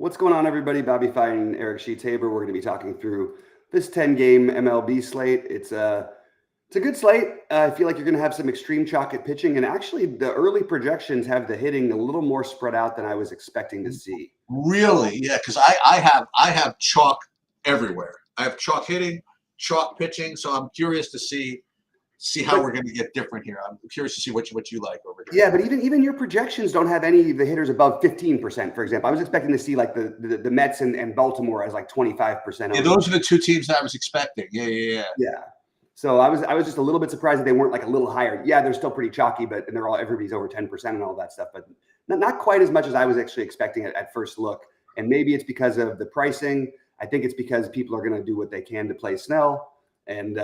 What's going on, everybody? BobbyFi and Eric Sheets-Haber. We're going to be talking through this 10-game MLB slate. It's a good slate. I feel like you're going to have some extreme chalk at pitching, and actually, the early projections have the hitting a little more spread out than I was expecting to see. Really? Yeah, because I have chalk everywhere. I have chalk hitting, chalk pitching. So I'm curious to see how we're going to get different here. I'm curious to see what you like over here. Yeah, but even your projections don't have any of the hitters above 15%, for example. I was expecting to see like the Mets and Baltimore as like 25%. Yeah, those are the two teams that I was expecting. Yeah. So I was just a little bit surprised that they weren't like a little higher. Yeah, they're still pretty chalky, but everybody's over 10% and all that stuff, but not quite as much as I was actually expecting at first look. And maybe it's because of the pricing. I think it's because people are going to do what they can to play Snell. And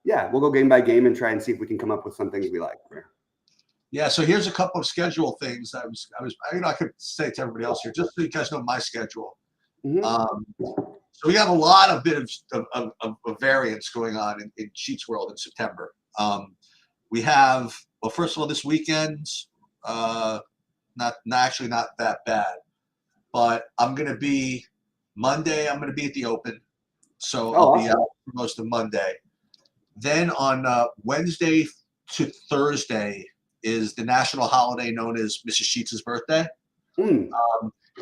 yeah, we'll go game by game and try and see if we can come up with some things we like. Yeah. So here's a couple of schedule things I could say to everybody else here, just so you guys know my schedule. Mm-hmm. So we have a lot of variance going on in Sheets World in September. We have, well, first of all, this weekend, not that bad, but Monday, I'm going to be at the Open. So I'll be out for most of Monday. Then on Wednesday to Thursday is the national holiday known as Mrs. Sheets' birthday. Mm.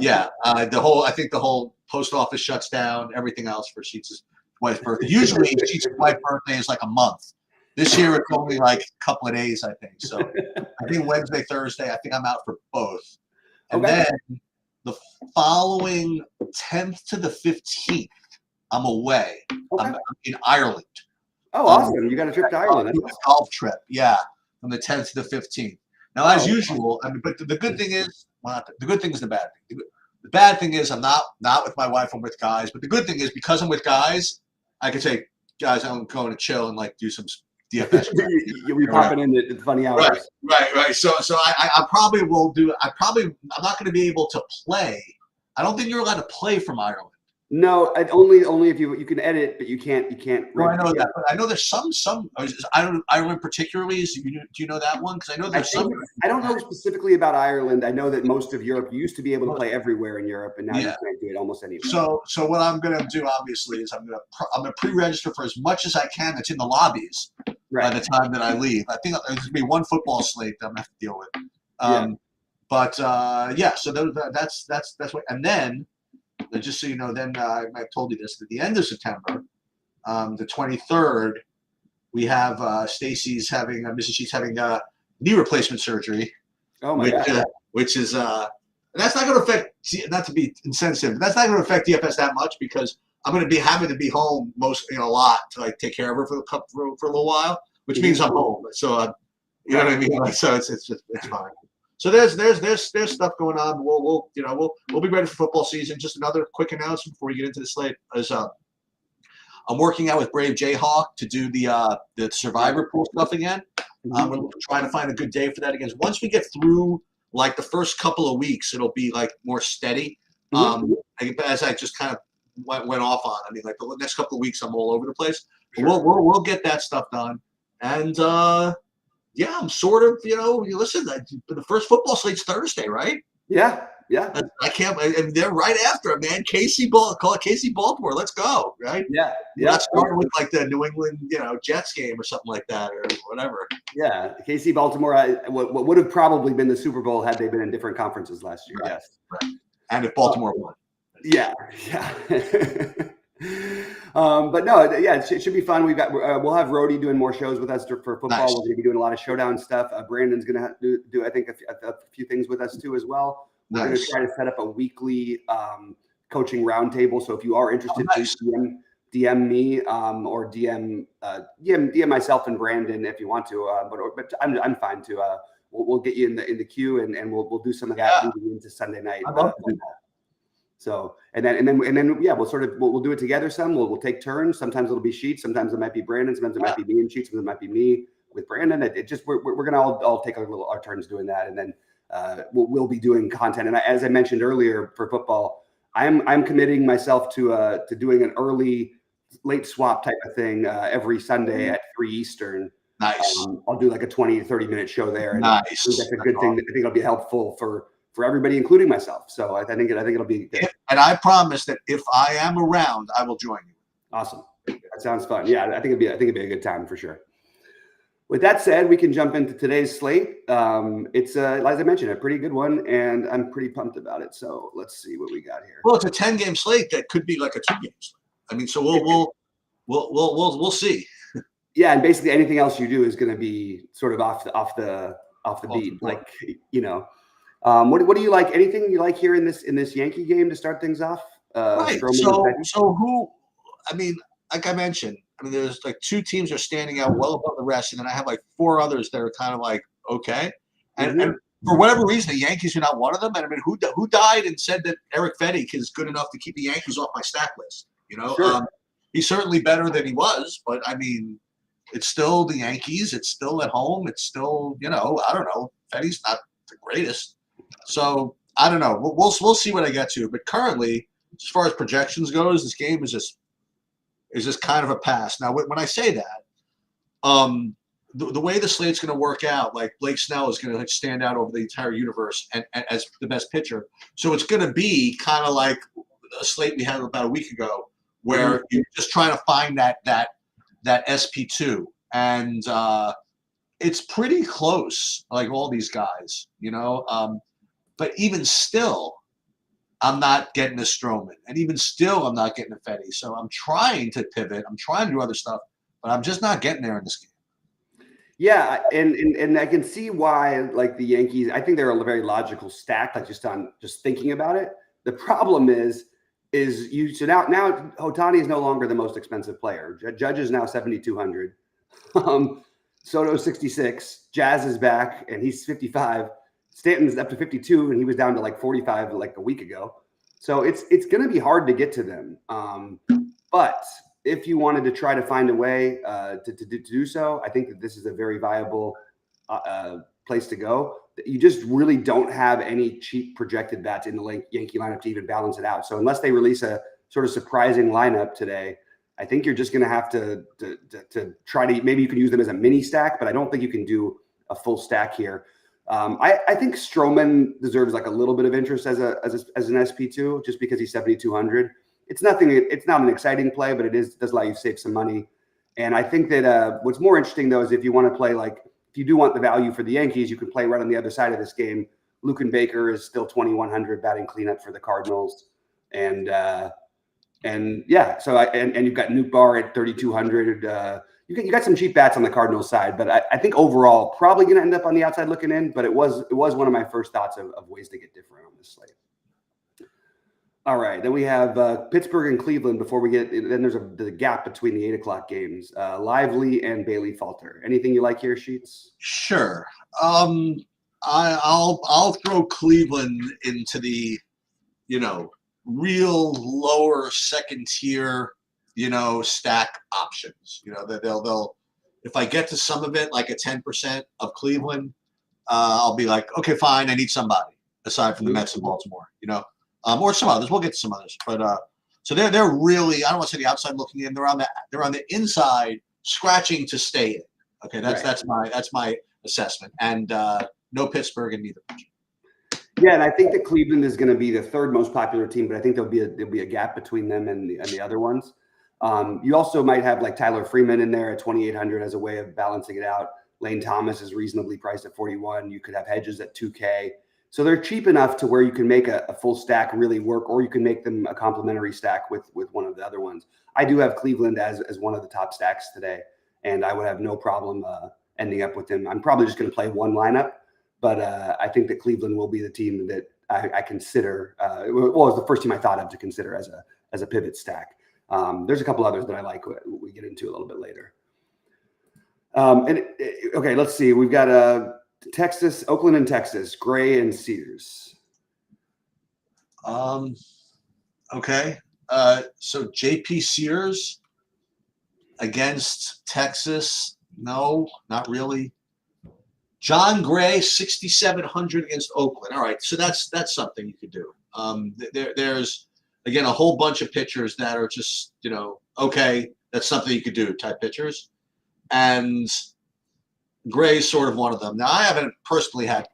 I think the whole post office shuts down, everything else for Sheets' wife's birthday. Usually Sheets' wife's birthday is like a month. This year it's only like a couple of days, I think. So I think Wednesday, Thursday, I think I'm out for both. And then the following 10th to the 15th, I'm away. Okay. I'm in Ireland. Oh, awesome. You got a trip to Ireland. A golf trip, yeah, from the 10th to the 15th. Now, as usual, but the good thing is, the good thing is the bad thing. The bad thing is I'm not with my wife, I'm with guys. But the good thing is because I'm with guys, I can say, guys, I'm going to chill and like do some DFS. You'll be popping in at funny hours. Right. So I probably will do. I'm not going to be able to play. I don't think you're allowed to play from Ireland. No, only if you can edit, but you can't. No, I know that. But I know there's some. Ireland particularly. Do you know that one? Because I know there's some. I don't know specifically about Ireland. I know that most of Europe used to be able to play everywhere in Europe, and now you can't do it almost anywhere. So what I'm going to do, obviously, is I'm going to pre-register for as much as I can that's in the lobbies by the time that I leave. I think there's going to be one football slate that I'm going to have to deal with. But so that's what. And then, just so you know, then I've told you this, at the end of September, the 23rd, we have Mrs. Sheets having knee replacement surgery. Oh my God. Which is that's not going to affect, not to be insensitive, but that's not going to affect DFS that much because I'm going to be having to be home a lot to like take care of her for a little while, which means I'm home. So you know what I mean. So it's fine. So there's stuff going on. We'll be ready for football season. Just another quick announcement before we get into the slate is I'm working out with Brave Jayhawk to do the Survivor pool stuff again. We're trying to find a good day for that again. Once we get through like the first couple of weeks, it'll be like more steady. As I just kind of went off on. I mean, like the next couple of weeks, I'm all over the place. Sure. We'll get that stuff done. And yeah, I'm sort of, listen, the first football slate's Thursday, right? Yeah. I can't, and they're right after it, man. Call it KC Baltimore. Let's go, right? Yeah. Let's start with like the New England, Jets game or something like that or whatever. Yeah. KC Baltimore, what would have probably been the Super Bowl had they been in different conferences last year. Right. Yes. Right. And if Baltimore won. Yeah. But no, it should be fun. We'll have Rhodey doing more shows with us for football. Nice. We're going to be doing a lot of showdown stuff. Brandon's going to do I think a few things with us too as well. We're going to try to set up a weekly coaching roundtable. So if you are interested, please DM me or DM myself and Brandon if you want to. But I'm fine too. We'll get you in the queue and we'll do some of that moving into Sunday night. So and then we'll do it together. We'll take turns. Sometimes it'll be Sheets. Sometimes it might be Brandon. Sometimes it might be me and Sheets. Sometimes it might be me with Brandon. We're gonna all take our turns doing that, and then we'll be doing content. And as I mentioned earlier for football, I'm committing myself to doing an late swap type of thing every Sunday at 3 Eastern. Nice. I'll do like a 20 to 30 minute show there. And nice. I think that's a good thing. I think it'll be helpful for for everybody, including myself. So I think it'll be good. And I promise that if I am around, I will join you. Awesome. That sounds fun. Yeah, I think it'd be a good time for sure. With that said, we can jump into today's slate. It's, as I mentioned, a pretty good one, and I'm pretty pumped about it. So let's see what we got here. Well, it's a 10-game slate that could be like a 2-game slate. I mean, so we'll see. Yeah, and basically anything else you do is going to be sort of off the beat. Like, what do you like? Anything you like here in this Yankee game to start things off? Right. So who? I mean, like I mentioned. I mean, there's like 2 teams are standing out well above the rest, and then I have like 4 others that are kind of like okay. And for whatever reason, the Yankees are not one of them. And I mean, who died and said that Eric Fedde is good enough to keep the Yankees off my stack list? Sure. He's certainly better than he was, but I mean, it's still the Yankees. It's still at home. It's still, I don't know. Fedde's not the greatest, so I don't know. We'll see what I get to. But currently, as far as projections goes, this game is just kind of a pass. Now, when I say that, the way the slate's going to work out, like Blake Snell is going to stand out over the entire universe and as the best pitcher. So it's going to be kind of like a slate we had about a week ago, where you're just trying to find that SP2, and it's pretty close, like all these guys, But even still, I'm not getting a Stroman, and even still, I'm not getting a Fedde. So I'm trying to pivot. I'm trying to do other stuff, but I'm just not getting there in this game. Yeah, and I can see why, like the Yankees, I think they're a very logical stack, like just thinking about it. The problem is now Ohtani is no longer the most expensive player. Judge is now 7,200. Soto 66. Jazz is back, and he's 55. Stanton's up to 52, and he was down to like 45 like a week ago. So it's going to be hard to get to them. But if you wanted to try to find a way to do so, I think that this is a very viable place to go. You just really don't have any cheap projected bats in the Yankee lineup to even balance it out. So unless they release a sort of surprising lineup today, I think you're just going to have to try to, maybe you can use them as a mini stack, but I don't think you can do a full stack here. I think Stroman deserves like a little bit of interest as an SP2 just because he's 7,200. It's not an exciting play, but does allow you to save some money. And I think that what's more interesting though is if you want to play if you do want the value for the Yankees, you can play right on the other side of this game. Luken Baker is still 2,100 batting cleanup for the Cardinals, and yeah, so and you've got Nootbaar at 3,200. You got some cheap bats on the Cardinals side, but I think overall probably going to end up on the outside looking in. But it was one of my first thoughts of ways to get different on this slate. All right, then we have Pittsburgh and Cleveland before we get. Then there's the gap between the 8 o'clock games. Lively and Bailey Falter. Anything you like here, Sheets? Sure. I'll throw Cleveland into the, real lower second tier, stack options. That they'll if I get to some of it, like a 10% of Cleveland, I'll be like, okay, fine, I need somebody aside from the Mets and Baltimore. Or some others. We'll get to some others, but so they're really, I don't want to say the outside looking in. They're on the inside, scratching to stay in. Okay, that's my assessment. And no Pittsburgh in neither pitcher. Yeah, and I think that Cleveland is going to be the third most popular team, but I think there'll be a gap between them and the other ones. You also might have like Tyler Freeman in there at 2,800 as a way of balancing it out. Lane Thomas is reasonably priced at 41. You could have Hedges at 2K. So they're cheap enough to where you can make a full stack really work, or you can make them a complementary stack with one of the other ones. I do have Cleveland as one of the top stacks today, and I would have no problem ending up with them. I'm probably just going to play one lineup, but I think that Cleveland will be the team that I consider. Well, it's the first team I thought of to consider as a pivot stack. There's a couple others that I like we get into a little bit later. Okay, let's see. We've got Oakland and Texas, Gray and Sears. Okay. So JP Sears against Texas. No, not really. John Gray, 6,700 against Oakland. All right. So that's something you could do. There's again, a whole bunch of pitchers that are just, okay, that's something you could do type pitchers. And Gray's sort of one of them. Now, I haven't personally had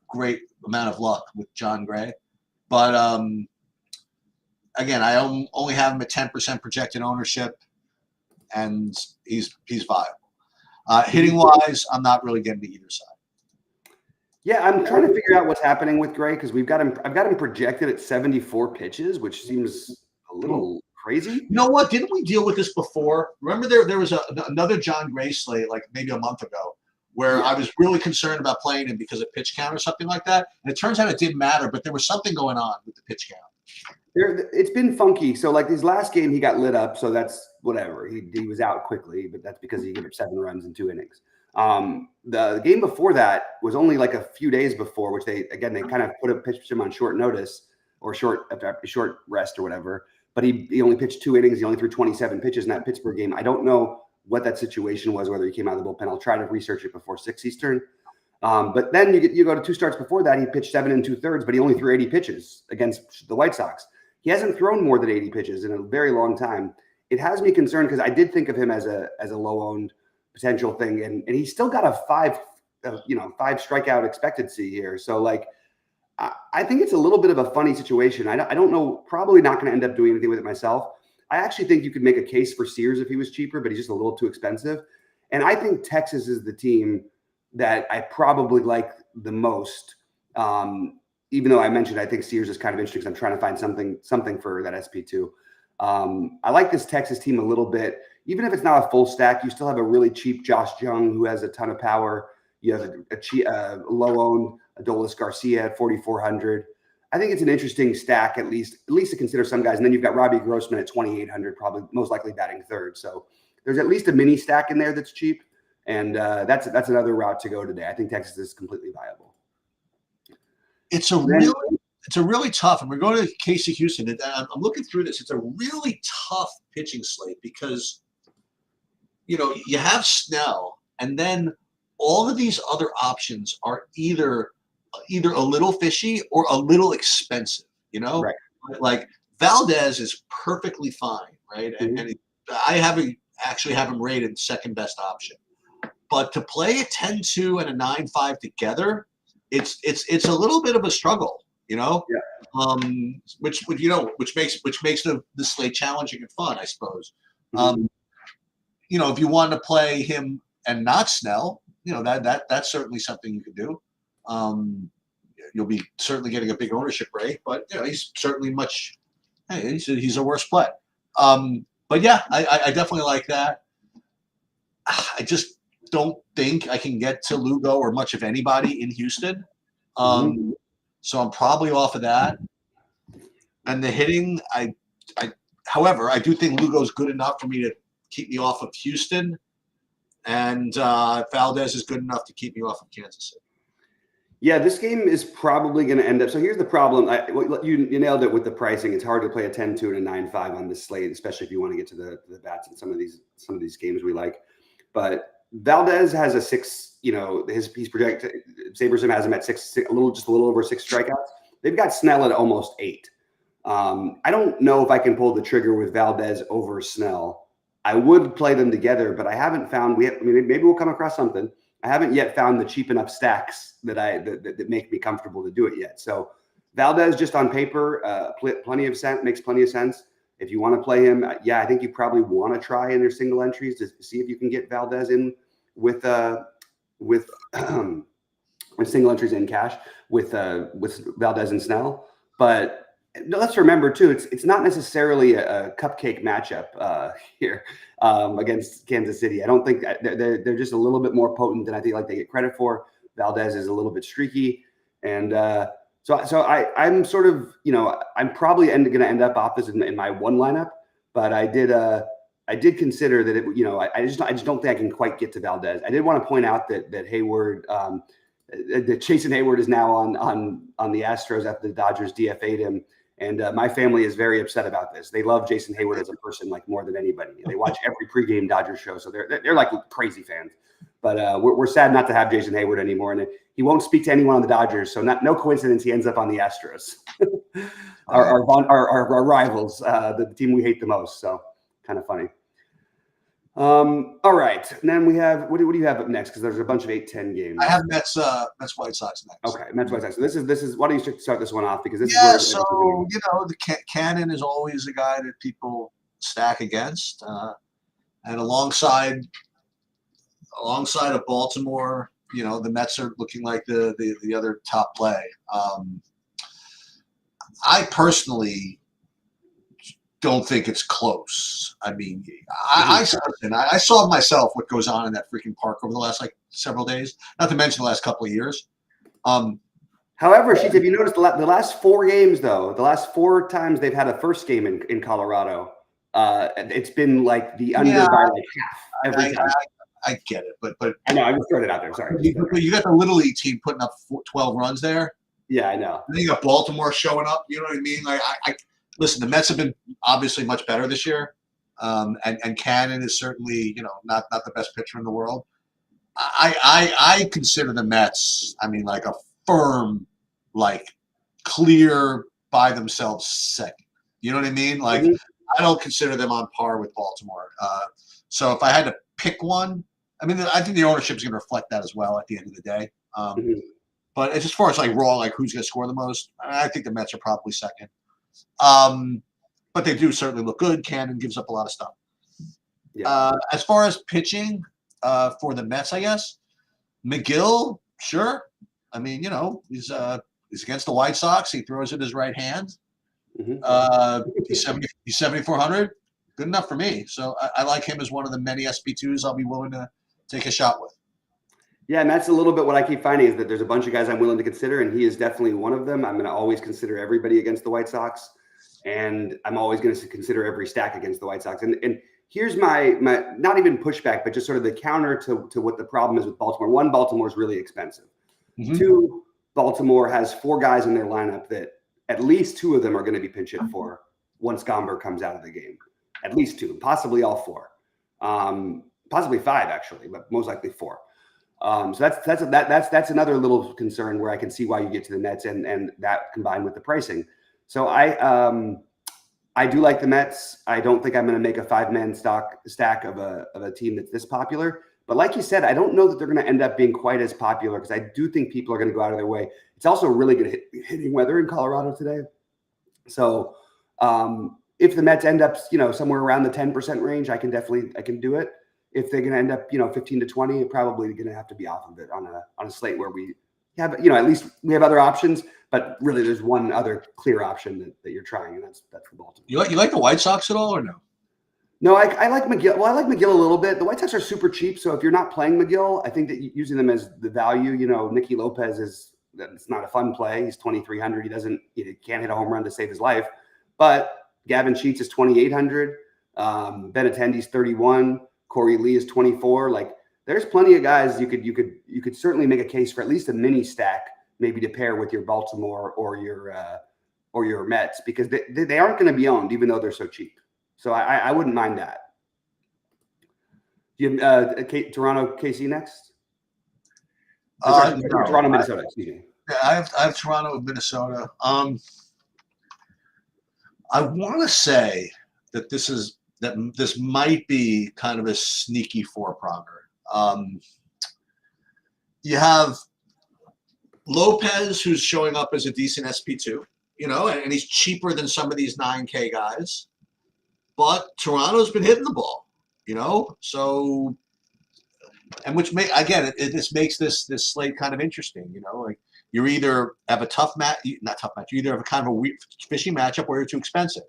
great amount of luck with John Gray. But again, I only have him at 10% projected ownership, and he's viable. Hitting wise, I'm not really getting to either side. Yeah, I'm trying to figure out what's happening with Gray because I've got him projected at 74 pitches, which seems a little crazy. You know what? Didn't we deal with this before? Remember there was another John Gray slate like maybe a month ago where I was really concerned about playing him because of pitch count or something like that. And it turns out it didn't matter, but there was something going on with the pitch count. It's been funky. So like his last game, he got lit up. So that's whatever. He was out quickly, but that's because he gave up 7 runs in 2 innings. The game before that was only like a few days before, which they kind of pitched him on short notice or short rest or whatever. But he only pitched 2 innings. He only threw 27 pitches in that Pittsburgh game. I don't know what that situation was, whether he came out of the bullpen. I'll try to research it before 6 Eastern. But then you go to 2 starts before that. He pitched 7 2/3, but he only threw 80 pitches against the White Sox. He hasn't thrown more than 80 pitches in a very long time. It has me concerned because I did think of him as a low-owned potential thing, and he's still got a 5 strikeout expectancy here. So like, I think it's a little bit of a funny situation. I don't know. Probably not going to end up doing anything with it myself. I actually think you could make a case for Sears if he was cheaper, but he's just a little too expensive. And I think Texas is the team that I probably like the most. Even though I mentioned I think Sears is kind of interesting because I'm trying to find something for that SP2. I like this Texas team a little bit. Even if it's not a full stack, you still have a really cheap Josh Jung who has a ton of power. You have a low-owned Adolis Garcia at 4,400. I think it's an interesting stack, at least to consider some guys. And then you've got Robbie Grossman at 2,800, probably most likely batting third. So there's at least a mini stack in there that's cheap. And that's another route to go today. I think Texas is completely viable. It's a really tough, and we're going to Casey Houston. And I'm looking through this. It's a really tough pitching slate because, you have Snell, and then all of these other options are either a little fishy or a little expensive, Right. Like Valdez is perfectly fine, right? Mm-hmm. And I actually have him rated second best option. But to play a 10-2 and a 9-5 together, it's a little bit of a struggle, Yeah. Which makes the slate challenging and fun, I suppose. Mm-hmm. If you want to play him and not Snell, that's certainly something you could do. You'll be certainly getting a big ownership rate, but he's certainly he's a worse play. But yeah, I definitely like that. I just don't think I can get to Lugo or much of anybody in Houston. So I'm probably off of that. And the hitting, however, I do think Lugo's good enough for me to keep me off of Houston. And Valdez is good enough to keep me off of Kansas City. Yeah, this game is probably going to end up. So here's the problem. You nailed it with the pricing. It's hard to play a 10-2 and a 9-5 on this slate, especially if you want to get to the bats in some of these games we like. But Valdez has a 6. He's projected. Sabersim has him at 6, a little over 6 strikeouts. They've got Snell at almost 8. I don't know if I can pull the trigger with Valdez over Snell. I would play them together, but I haven't found. Maybe we'll come across something. I haven't yet found the cheap enough stacks that make me comfortable to do it yet. So Valdez, just on paper, makes plenty of sense. If you want to play him, I think you probably want to try in your single entries to see if you can get Valdez in with single entries in cash with Valdez and Snell. But let's remember too, it's not necessarily a cupcake matchup here against Kansas City. I don't think they're just a little bit more potent than I think they get credit for. Valdez is a little bit streaky, and so I'm sort of I'm probably going to end up off this in my one lineup. But I did consider that I just don't think I can quite get to Valdez. I did want to point out that Hayward, that Jason Hayward is now on the Astros after the Dodgers DFA'd him. And my family is very upset about this. They love Jason Hayward as a person, like more than anybody. They watch every pregame Dodgers show, so they're like crazy fans. But we're sad not to have Jason Hayward anymore, and he won't speak to anyone on the Dodgers. So no coincidence he ends up on the Astros, our rivals, the team we hate the most. So kind of funny. All right. And then we have, what do you have up next? Because there's a bunch of 8-10 games. I have Mets White Sox next. Okay, Mets White Sox. So this is. Why don't you start this one off? Because this is where so the Cannon is always a guy that people stack against, and alongside of Baltimore, the Mets are looking like the other top play. I personally don't think it's close. I mean, I saw myself what goes on in that freaking park over the last several days, not to mention the last couple of years. However, Sheets, if you noticed the last 4 games, though, the last 4 times they've had a first game in Colorado, it's been like the under by like half every time. I get it, but I know I just thrown it out there. Sorry. You got the Little League team putting up 12 runs there. Yeah, I know. And then you got Baltimore showing up. You know what I mean? Like, listen, the Mets have been obviously much better this year, and Cannon is certainly not the best pitcher in the world. I consider the Mets, like a firm, clear by themselves second. You know what I mean? Like, I don't consider them on par with Baltimore. So if I had to pick one, I think the ownership is going to reflect that as well at the end of the day. But as far as raw, who's going to score the most, I think the Mets are probably second. But they do certainly look good. Cannon gives up a lot of stuff. Yeah. As far as pitching for the Mets, I guess McGill, sure. He's against the White Sox. He throws it his right hand. He's 7,400. Good enough for me. So I like him as one of the many SP2s I'll be willing to take a shot with. Yeah, and that's a little bit what I keep finding is that there's a bunch of guys I'm willing to consider, and he is definitely one of them. I'm going to always consider everybody against the White Sox, and I'm always going to consider every stack against the White Sox. And here's my not even pushback, but just sort of the counter to what the problem is with Baltimore. 1, Baltimore is really expensive. 2, Baltimore has 4 guys in their lineup that at least 2 of them are going to be pinch hit for once Gomber comes out of the game. At least 2, possibly all 4, possibly 5 actually, but most likely 4. So that's another little concern where I can see why you get to the Mets and that combined with the pricing. So I do like the Mets. I don't think I'm going to make a 5-man stack of a team that's this popular. But like you said, I don't know that they're going to end up being quite as popular because I do think people are going to go out of their way. It's also really good hitting weather in Colorado today. So if the Mets end up somewhere around the 10% range, I can do it. If they're going to end up 15 to 20, probably going to have to be off of it on a slate where we have at least we have other options, but really there's one other clear option that you're trying, and that's for Baltimore. You like the White Sox at all or no? No, I like McGill. Well, I like McGill a little bit. The White Sox are super cheap, so if you're not playing McGill, I think that using them as the value, Nicky Lopez it's not a fun play. He's 2,300. He can't hit a home run to save his life, but Gavin Sheets is 2,800. Benintendi's 31. Corey Lee is 24. There's plenty of guys you could certainly make a case for at least a mini stack, maybe to pair with your Baltimore or your Mets, because they aren't going to be owned even though they're so cheap. So I wouldn't mind that. You have Toronto KC next? Toronto Minnesota. Excuse me. Yeah, I have Toronto Minnesota. I want to say that this might be kind of a sneaky 4-pronger. You have Lopez, who's showing up as a decent SP2, and he's cheaper than some of these 9K guys. But Toronto's been hitting the ball, so, and which it just makes this slate kind of interesting, you either have a tough match, not tough match, you either have a kind of a weird, fishy matchup where you're too expensive.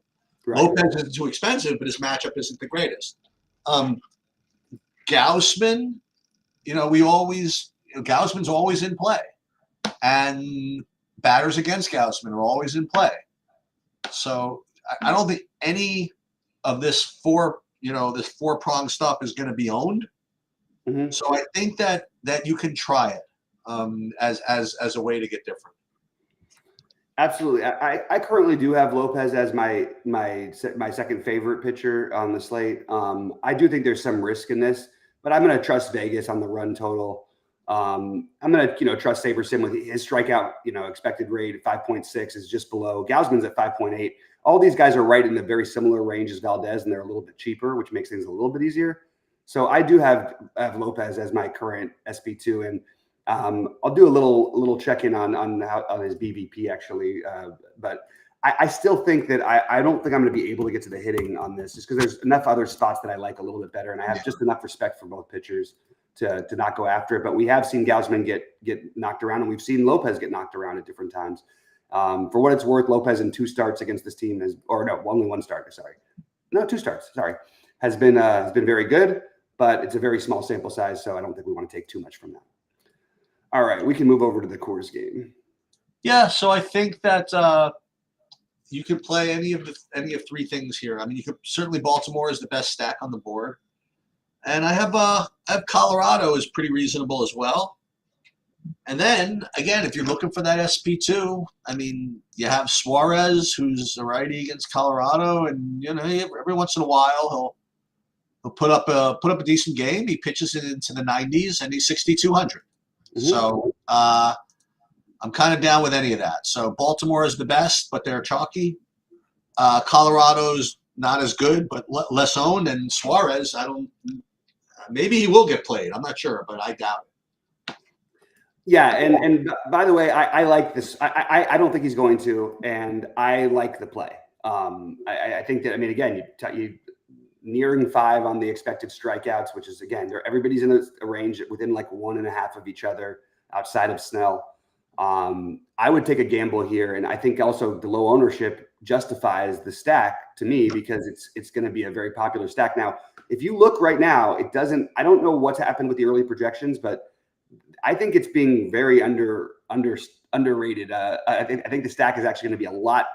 Right. Lopez isn't too expensive, but his matchup isn't the greatest. Gausman, Gausman's always in play, and batters against Gausman are always in play. So I don't think any of this 4-pronged stuff is going to be owned. So I think that you can try it as a way to get different. Absolutely. I currently do have Lopez as my second favorite pitcher on the slate. I do think there's some risk in this, but I'm going to trust Vegas on the run total. I'm going to trust SaberSim with his strikeout expected rate at 5.6 is just below. Gausman's at 5.8. All these guys are right in the very similar range as Valdez, and they're a little bit cheaper, which makes things a little bit easier. So I do have Lopez as my current SP2, and I'll do a little check in on his BVP actually, but I still think that I don't think I'm going to be able to get to the hitting on this, just because there's enough other spots that I like a little bit better, and I have just enough respect for both pitchers to not go after it. But we have seen Gausman get knocked around, and we've seen Lopez get knocked around at different times. For what it's worth, Lopez in 2 starts against this team only 1 start. Sorry, no, 2 starts. Sorry, has been very good, but it's a very small sample size, so I don't think we want to take too much from that. All right, we can move over to the Coors game. Yeah, so I think that you could play any of 3 things here. I mean, you could certainly Baltimore is the best stack on the board, and I have Colorado is pretty reasonable as well. And then again, if you're looking for that SP2, I mean, you have Suarez, who's a righty against Colorado, and every once in a while he'll put up a decent game. He pitches it into the 90s, and he's 6,200. Mm-hmm. So I'm kind of down with any of that. So Baltimore is the best, but they're chalky. Colorado's not as good, but less owned. And Suarez, maybe he will get played. I'm not sure, but I doubt it. Yeah, and by the way, I like this. I don't think he's going to, and I like the play. I think that, I mean, again, you nearing 5 on the expected strikeouts, which is, again, everybody's in a range within like 1.5 of each other outside of Snell. I would take a gamble here, and I think also the low ownership justifies the stack to me, because it's going to be a very popular stack. Now, if you look right now, it doesn't. I don't know what's happened with the early projections, but I think it's being very underrated. I think the stack is actually going to be a lot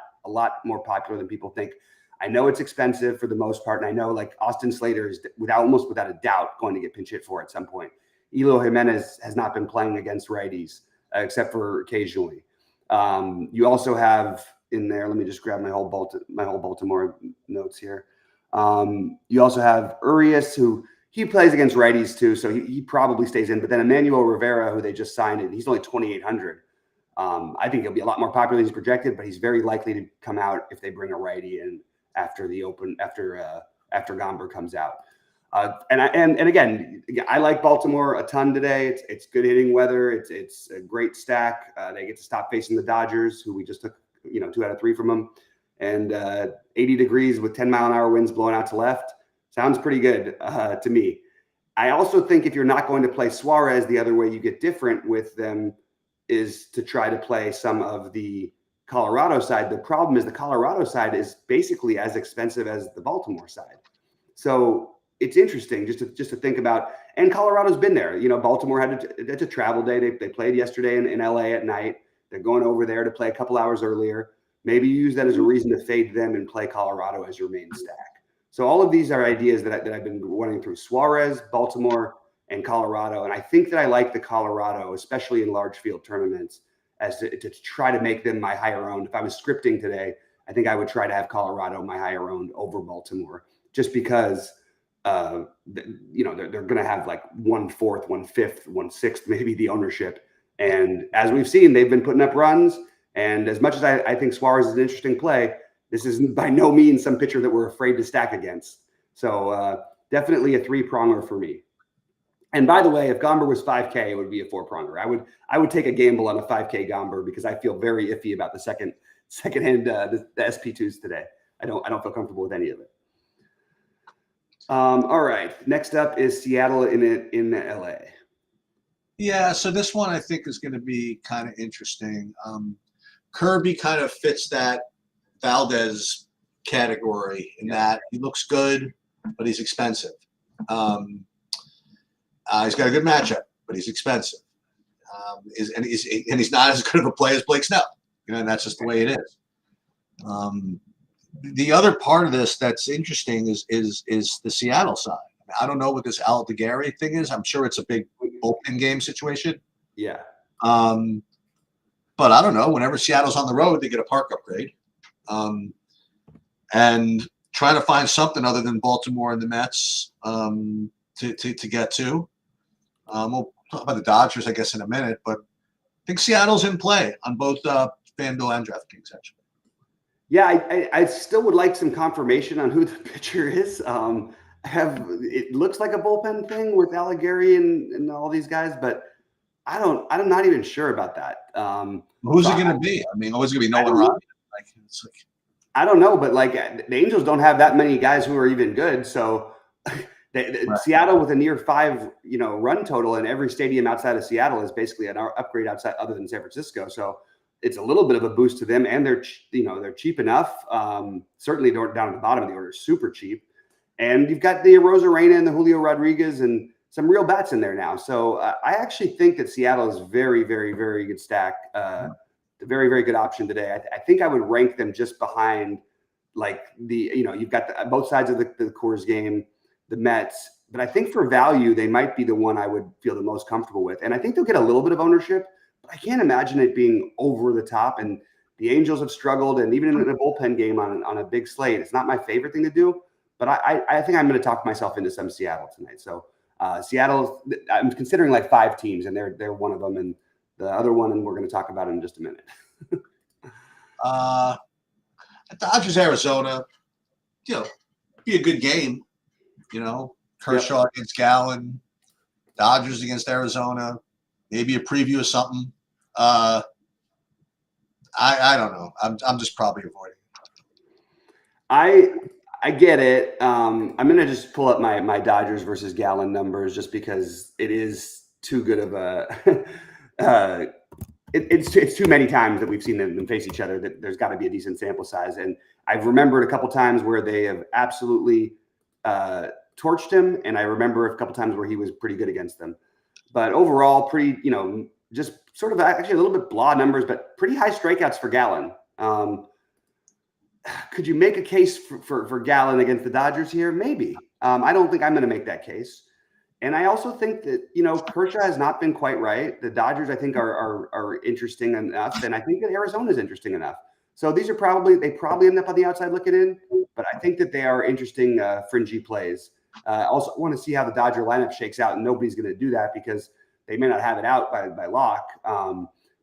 more popular than people think. I know it's expensive for the most part, and I know like Austin Slater is almost without a doubt going to get pinch hit for at some point. Eloy Jimenez has not been playing against righties except for occasionally. You also have in there. Let me just grab my whole Baltimore notes here. You also have Urias, who he plays against righties too, so he probably stays in. But then Emmanuel Rivera, who they just signed, and he's only 2,800. I think he'll be a lot more popular than he's projected, but he's very likely to come out if they bring a righty in after Gomber comes out. And again, I like Baltimore a ton today. It's good hitting weather. It's a great stack. They get to stop facing the Dodgers, who we just took 2 out of 3 from them, and 80 degrees with 10-mile-an-hour winds blowing out to left. Sounds pretty good to me. I also think if you're not going to play Suarez, the other way you get different with them is to try to play some of the Colorado side. The problem is the Colorado side is basically as expensive as the Baltimore side. So it's interesting just to think about. And Colorado's been there. Baltimore it's a travel day. They played yesterday in LA at night. They're going over there to play a couple hours earlier. Maybe you use that as a reason to fade them and play Colorado as your main stack. So all of these are ideas that I've been running through: Suarez, Baltimore, and Colorado. And I think that I like the Colorado, especially in large field tournaments, as to try to make them my higher owned. If I was scripting today, I think I would try to have Colorado my higher owned over Baltimore, just because they're going to have like 1/4, 1/5, 1/6, maybe the ownership. And as we've seen, they've been putting up runs. And as much as I think Suarez is an interesting play, this is by no means some pitcher that we're afraid to stack against. So definitely a 3-pronger for me. And by the way, if Gomber was 5K, it would be a 4-pronger. I would take a gamble on a 5K Gomber, because I feel very iffy about the second hand the SP2s today. I don't feel comfortable with any of it. All right, next up is Seattle in LA. Yeah, so this one I think is going to be kind of interesting. Kirby kind of fits that Valdez category in that he looks good, but he's expensive. He's got a good matchup, but he's expensive. He's not as good of a play as Blake Snell. And that's just the way it is. The other part of this that's interesting is the Seattle side. I don't know what this Aldegari thing is. I'm sure it's a big open game situation. Yeah. But I don't know. Whenever Seattle's on the road, they get a park upgrade. And trying to find something other than Baltimore and the Mets to get to. We'll talk about the Dodgers, I guess, in a minute. But I think Seattle's in play on both FanDuel and DraftKings, actually. Yeah, I still would like some confirmation on who the pitcher is. it looks like a bullpen thing with Allegri and all these guys, but I'm not even sure about that. Who's it going to be? I mean, who's going to be Nolan Ryan? I don't know, but like the Angels don't have that many guys who are even good. So Seattle with a near 5, run total, and every stadium outside of Seattle is basically an upgrade outside other than San Francisco. So it's a little bit of a boost to them, and they're cheap enough. Certainly down at the bottom of the order, super cheap. And you've got the Rosarena and the Julio Rodriguez and some real bats in there now. So I actually think that Seattle is very, very, very good stack. A very, very good option today. I think I would rank them just behind, like you've got both sides of the Coors game, the Mets. But I think for value, they might be the one I would feel the most comfortable with. And I think they'll get a little bit of ownership, but I can't imagine it being over the top. And the Angels have struggled, and even in a bullpen game on a big slate, it's not my favorite thing to do. But I think I'm going to talk myself into some Seattle tonight. So Seattle, I'm considering like 5 teams, and they're one of them, and the other one, and we're going to talk about it in just a minute. Dodgers, Arizona, be a good game. Kershaw against Gallen, Dodgers against Arizona, maybe a preview of something. I don't know. I'm just probably avoiding it. I get it. I'm going to just pull up my Dodgers versus Gallen numbers just because it is too good of a it's too many times that we've seen them face each other that there's got to be a decent sample size. And I've remembered a couple times where they have absolutely torched him, and I remember a couple times where he was pretty good against them. But overall, pretty, just sort of actually a little bit blah numbers, but pretty high strikeouts for Gallen. Could you make a case for Gallen against the Dodgers here? Maybe. I don't think I'm going to make that case. And I also think that, Kershaw has not been quite right. The Dodgers, I think, are interesting enough. And I think that Arizona is interesting enough. So these are they probably end up on the outside looking in. But I think that they are interesting fringy plays. Also want to see how the Dodger lineup shakes out. And nobody's going to do that because they may not have it out by lock.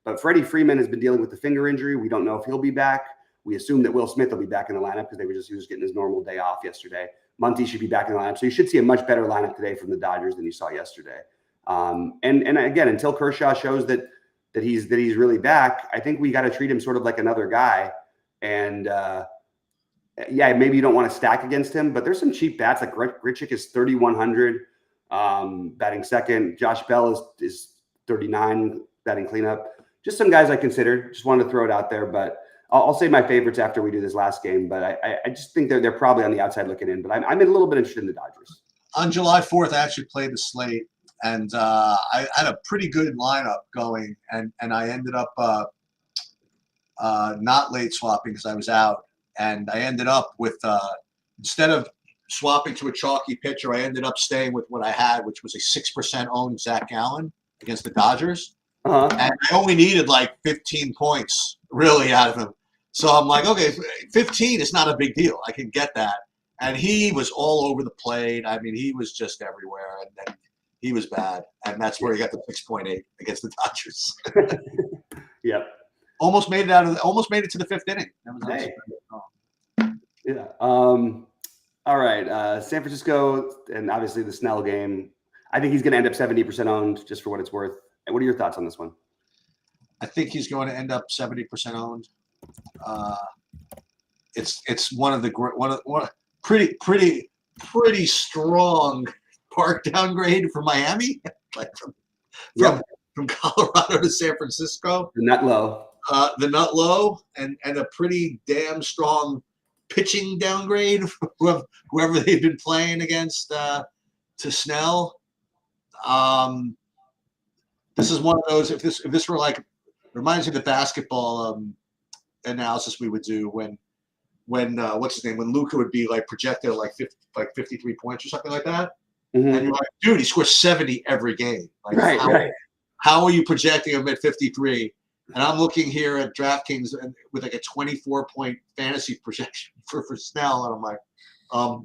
But Freddie Freeman has been dealing with the finger injury. We don't know if he'll be back. We assume that Will Smith will be back in the lineup because he was getting his normal day off yesterday. Munty should be back in the lineup. So you should see a much better lineup today from the Dodgers than you saw yesterday. And again, until Kershaw shows that he's really back, I think we got to treat him sort of like another guy. And maybe you don't want to stack against him, but there's some cheap bats. Like Grichuk is 3,100 batting second. Josh Bell is 39 batting cleanup. Just some guys I considered. Just wanted to throw it out there, but I'll say my favorites after we do this last game, but I just think they're probably on the outside looking in. But I'm a little bit interested in the Dodgers. On July 4th, I actually played the slate, and I had a pretty good lineup going, and I ended up not late swapping because I was out, and I ended up with instead of swapping to a chalky pitcher, I ended up staying with what I had, which was a 6% owned Zach Gallen against the Dodgers, and I only needed like 15 points really out of him. So I'm like, okay, 15 is not a big deal. I can get that. And he was all over the plate. I mean, he was just everywhere, and he was bad. And that's where he got the 6.8 against the Dodgers. Yep. Almost made it to the 5th inning. That was nice. Yeah. All right. San Francisco, and obviously the Snell game. I think he's going to end up 70% owned, just for what it's worth. And what are your thoughts on this one? I think he's going to end up 70% owned. It's one of pretty strong park downgrade for Miami, like from Colorado to San Francisco. The nut low, and a pretty damn strong pitching downgrade for whoever they've been playing against to Snell. This is one of those. If this were like, reminds me of the basketball analysis we would do when what's his name, when Luka would be like projected at like 53 points or something like that, and you're like, dude, he scores 70 every game. Like, how are you projecting him at 53? And I'm looking here at DraftKings with like a 24-point fantasy projection for Snell, and I'm like,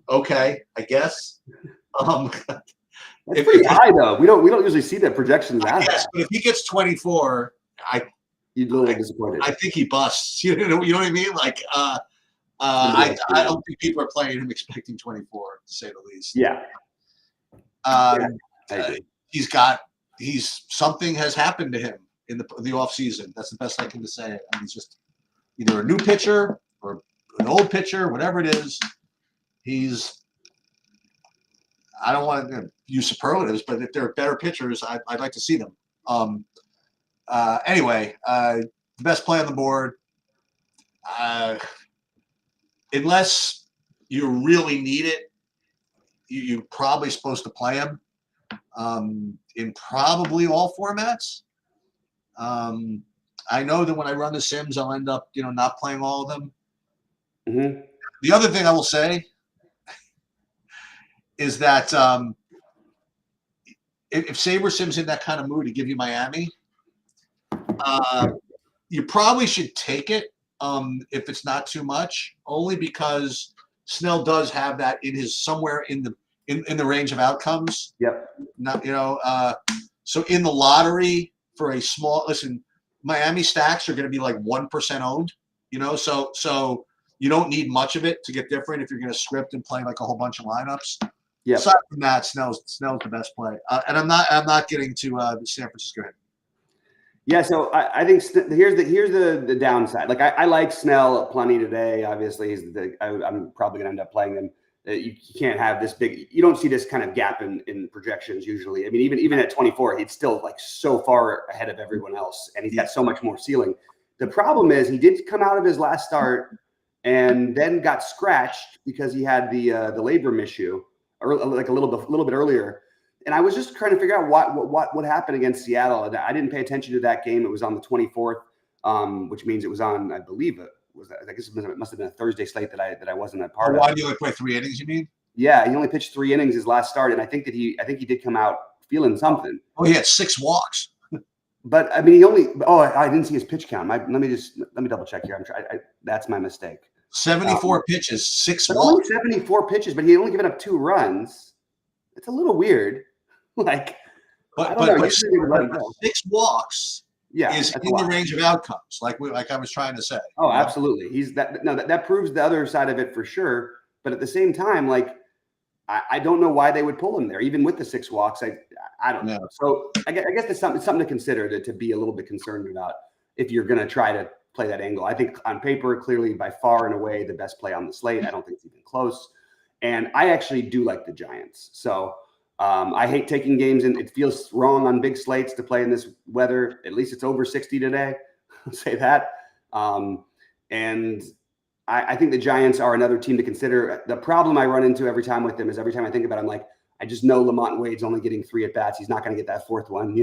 okay, I guess. That's pretty high though. We don't usually see that projections that high. But if he gets 24, you'd be a little disappointed. I think he busts. You know what I mean? Like, I don't think people are playing him expecting 24, to say the least. Yeah. Something has happened to him in the off season. That's the best I can say. I mean, he's just either a new pitcher or an old pitcher, whatever it is. I don't want to use superlatives, but if there are better pitchers, I'd like to see them. Anyway, the best play on the board. Unless you really need it, you're probably supposed to play him in probably all formats. I know that when I run the Sims, I'll end up, not playing all of them. Mm-hmm. The other thing I will say is that if Saber Sim's in that kind of mood to give you Miami, you probably should take it if it's not too much, only because Snell does have that in his somewhere in the range of outcomes. Yep. Not so in the lottery for a small Miami stacks are going to be like 1% owned. So you don't need much of it to get different if you're going to script and play like a whole bunch of lineups. Yeah. Aside from that, Snell's the best play, and I'm not getting to the San Francisco hit. Yeah, so I think here's the downside. Like I like Snell plenty today. Obviously, I'm probably gonna end up playing him. You can't have this big. You don't see this kind of gap in projections usually. I mean, even at 24, he's still like so far ahead of everyone else, and he's got so much more ceiling. The problem is he did come out of his last start and then got scratched because he had the labrum issue, or like a little bit earlier. And I was just trying to figure out what happened against Seattle. And I didn't pay attention to that game. It was on the 24th, which means it was on, I believe it was. I guess it must have been a Thursday slate that I wasn't a part of. Why did he only play 3 innings? You mean? Yeah, he only pitched 3 innings his last start, and I think he did come out feeling something. Oh, he had 6 walks. But I mean, I didn't see his pitch count. Let me double check here. That's my mistake. 74 pitches, 6 walks. Only 74 pitches, but he had only given up 2 runs. It's a little weird. But 6 walks is in the range of outcomes, like I was trying to say. Oh, absolutely. That proves the other side of it for sure. But at the same time, I don't know why they would pull him there, even with the 6 walks. I don't know. So I guess it's something to consider to be a little bit concerned about if you're going to try to play that angle. I think on paper, clearly by far and away the best play on the slate. I don't think it's even close. And I actually do like the Giants. So I hate taking games, and it feels wrong on big slates to play in this weather. At least it's over 60 today. I'll say that. And I think the Giants are another team to consider. The problem I run into every time with them is every time I think about it, I'm like, I just know Lamont Wade's only getting 3 at-bats. He's not going to get that 4th one,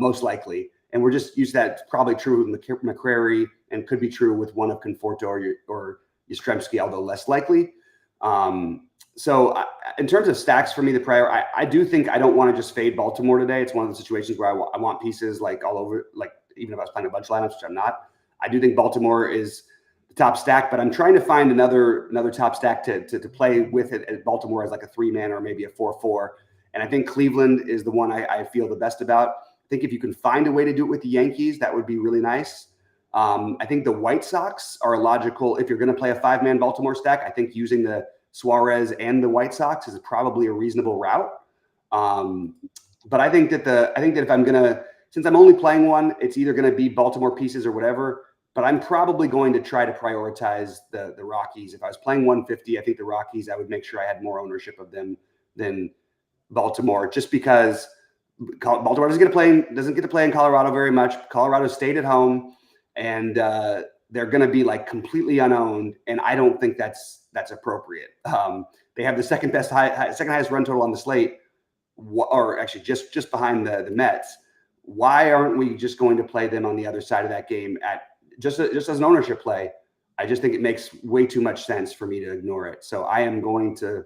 most likely. And we're just used to that. It's probably true with McCrary and could be true with one of Conforto or Yastrzemski, although less likely. So in terms of stacks for me, the prior, I do think I don't want to just fade Baltimore today. It's one of the situations where I want pieces like all over, like even if I was playing a bunch of lineups, which I'm not. I do think Baltimore is the top stack, but I'm trying to find another top stack to play with it at Baltimore as like a 3-man or maybe a 4-4. And I think Cleveland is the one I feel the best about. I think if you can find a way to do it with the Yankees, that would be really nice. I think the White Sox are logical. If you're going to play a 5-man Baltimore stack, I think using the Suarez and the White Sox is probably a reasonable route. But I think that if I'm going to, since I'm only playing one, it's either going to be Baltimore pieces or whatever, but I'm probably going to try to prioritize the Rockies. If I was playing 150, I think the Rockies, I would make sure I had more ownership of them than Baltimore, just because Baltimore doesn't get to play in Colorado very much. Colorado stayed at home, and they're going to be like completely unowned, and I don't think that's appropriate. They have the second highest run total on the slate, or actually just behind the Mets. Why aren't we just going to play them on the other side of that game at just as an ownership play? I just think it makes way too much sense for me to ignore it. So I am going to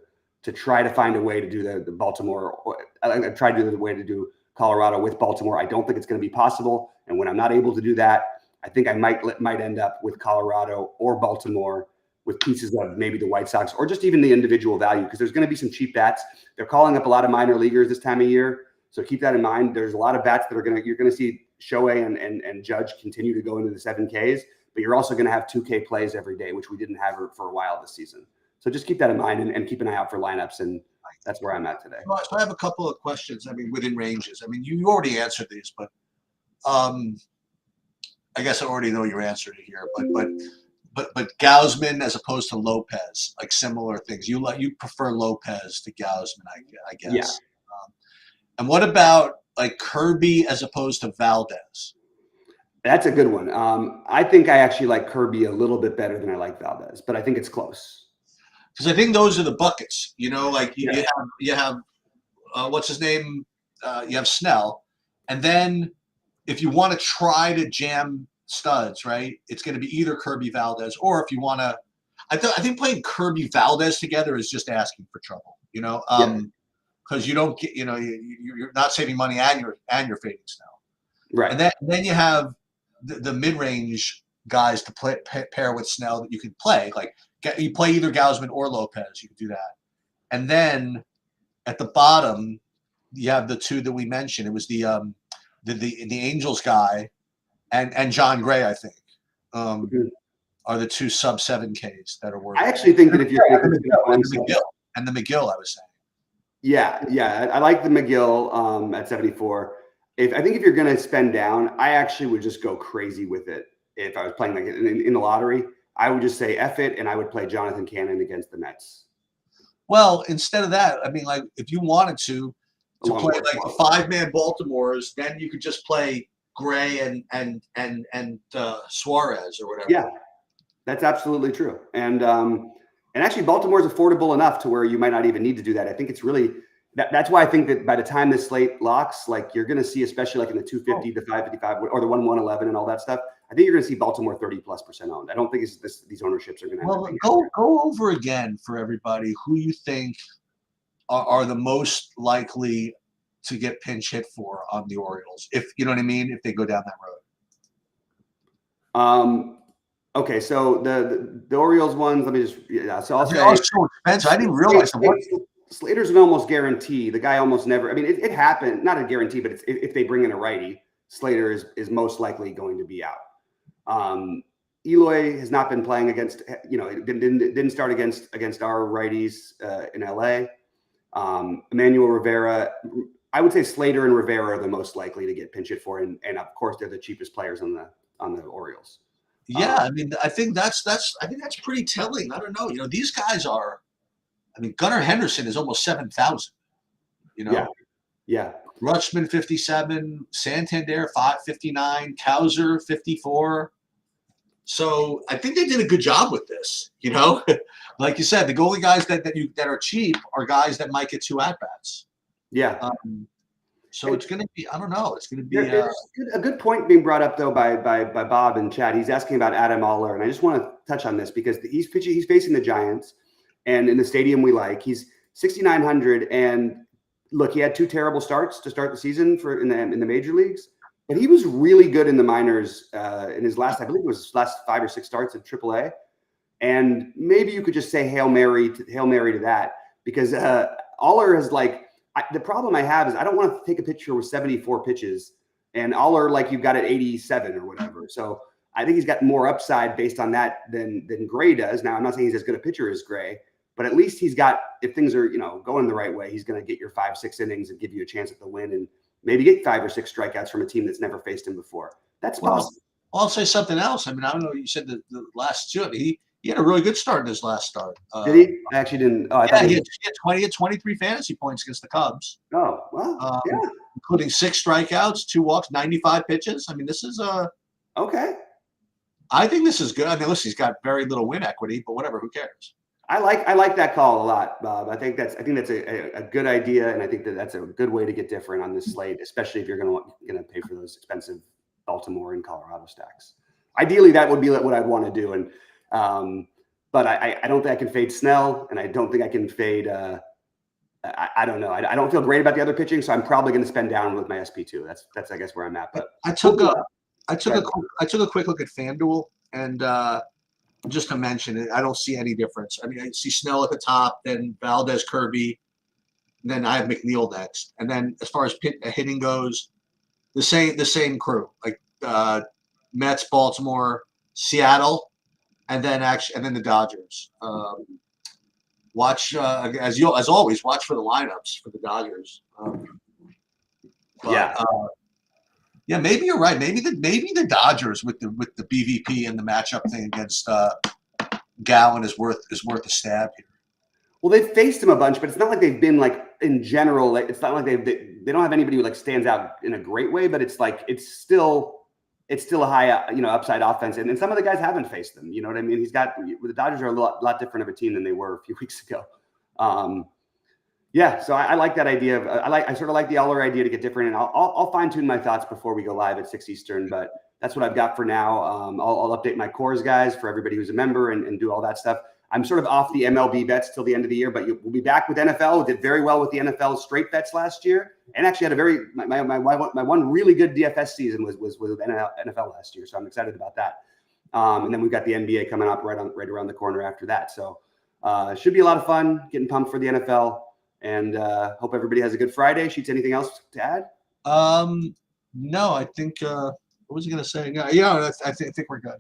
try to find a way to do the Baltimore. I try to do the way to do Colorado with Baltimore. I don't think it's going to be possible. And when I'm not able to do that, I think I might end up with Colorado or Baltimore with pieces of maybe the White Sox or just even the individual value, because there's going to be some cheap bats. They're calling up a lot of minor leaguers this time of year. So keep that in mind. There's a lot of bats that you're going to see Shohei and Judge continue to go into the 7Ks, but you're also going to have 2K plays every day, which we didn't have for a while this season. So just keep that in mind and keep an eye out for lineups. And that's where I'm at today. So I have a couple of questions. I mean, within ranges. I mean, you already answered these, but I guess I already know your answer to here. But Gausman as opposed to Lopez, like similar things. You prefer Lopez to Gausman, I guess. Yeah. And what about like Kirby as opposed to Valdez? That's a good one. I think I actually like Kirby a little bit better than I like Valdez, but I think it's close. Because I think those are the buckets. Like you have what's his name? You have Snell, and then if you want to try to jam studs, right? It's going to be either Kirby Valdez, or if you want to, I think playing Kirby Valdez together is just asking for trouble. Because you don't get, you're not saving money and you're fading Snell, right? And then you have the mid range guys to pair with Snell that you can play. Like you play either Gausman or Lopez, you can do that. And then at the bottom, you have the two that we mentioned. It was the Angels guy and John Gray, I think, are the two sub 7Ks that are worth. I actually think that if you're and the McGill, I was saying. Yeah, I like the McGill at 74. I think if you're going to spend down, I actually would just go crazy with it. If I was playing like in the lottery, I would just say F it, and I would play Jonathan Cannon against the Mets. Well, instead of that, I mean, like if you wanted to play like the 5-man Baltimore's, then you could just play Gray and Suarez or whatever. Yeah, that's absolutely true. And actually, Baltimore is affordable enough to where you might not even need to do that. I think it's really that's why I think that by the time this slate locks, like you're going to see, especially like in the 250, the 555, or the 111 and all that stuff. I think you're going to see Baltimore 30+% owned. I don't think these ownerships are going to. Well, go over again for everybody who you think are the most likely to get pinch hit for on the Orioles, if you know what I mean, if they go down that road. Okay, so the Orioles ones. Let me just So I'll say. Oh, so expensive. I didn't realize Slater's an almost guarantee. The guy almost never. I mean, it happened. Not a guarantee, but if they bring in a righty, Slater is most likely going to be out. Eloy has not been playing against. Didn't start against our righties in LA. Emmanuel Rivera. I would say Slater and Rivera are the most likely to get pinch hit for, and of course they're the cheapest players on the Orioles. Yeah, I mean, I think that's pretty telling. I don't know. These guys are. I mean, Gunnar Henderson is almost 7,000. Yeah. Rutschman 57, Santander 559, Kauser 54. So I think they did a good job with this. Like you said, the goalie guys that are cheap are guys that might get 2 at bats. Yeah. So it's going to be. I don't know. It's going to be a good point being brought up though by Bob in chat. He's asking about Adam Aller, and I just want to touch on this because he's facing the Giants. And in the stadium we like, he's 6,900. And look, he had 2 terrible starts to start the season in the major leagues, but he was really good in the minors in his last, I believe it was his last 5 or 6 starts at AAA. And maybe you could just say Hail Mary to that, because Aller is like, the problem I have is I don't want to take a picture with 74 pitches and Aller like you've got at 87 or whatever. So I think he's got more upside based on that than Gray does. Now, I'm not saying he's as good a pitcher as Gray, but at least he's got, if things are, going the right way, he's going to get your 5-6 innings and give you a chance at the win and maybe get 5 or 6 strikeouts from a team that's never faced him before. That's possible. Well, I'll say something else. I mean, I don't know. You said the last 2. He had a really good start in his last start. Did he? I actually didn't. Oh, I thought he had 23 fantasy points against the Cubs. Oh, wow. Yeah. Including 6 strikeouts, 2 walks, 95 pitches. I mean, this is okay. I think this is good. I mean, listen, he's got very little win equity, but whatever. Who cares? I like that call a lot, Bob. I think that's a good idea, and I think that's a good way to get different on this slate, especially if you're going to pay for those expensive Baltimore and Colorado stacks. Ideally, that would be what I'd want to do, and but I don't think I can fade Snell, and I don't think I can fade. I don't know. I don't feel great about the other pitching, so I'm probably going to spend down with my SP2. That's I guess where I'm at. But I took a quick look at FanDuel, and just to mention it, I don't see any difference. I mean, I see Snell at the top, then Valdez, Kirby, then I have McNeil next, and then as far as hitting goes, the same crew, like Mets, Baltimore, Seattle, and then the Dodgers. Watch as always. Watch for the lineups for the Dodgers. Yeah, maybe you're right. Maybe the Dodgers with the BVP and the matchup thing against Gowan is worth a stab here. Well, they've faced him a bunch, but it's not like they've been like in general. Like it's not like they don't have anybody who like stands out in a great way. But it's like it's still a high upside offense, and some of the guys haven't faced them. You know what I mean? The Dodgers are a lot different of a team than they were a few weeks ago. Yeah, so I like that idea of I sort of like the Aller idea to get different, and I'll fine tune my thoughts before we go live at 6 Eastern. But that's what I've got for now. I'll update my cores guys for everybody who's a member and do all that stuff. I'm sort of off the MLB bets till the end of the year, but we'll be back with NFL. Did very well with the NFL straight bets last year, and actually had my one really good DFS season was with NFL last year. So I'm excited about that. And then we've got the NBA coming up right around the corner after that. So it should be a lot of fun. Getting pumped for the NFL. And hope everybody has a good Friday. Sheets, anything else to add? No, I think what was he going to say? Yeah, I think we're good.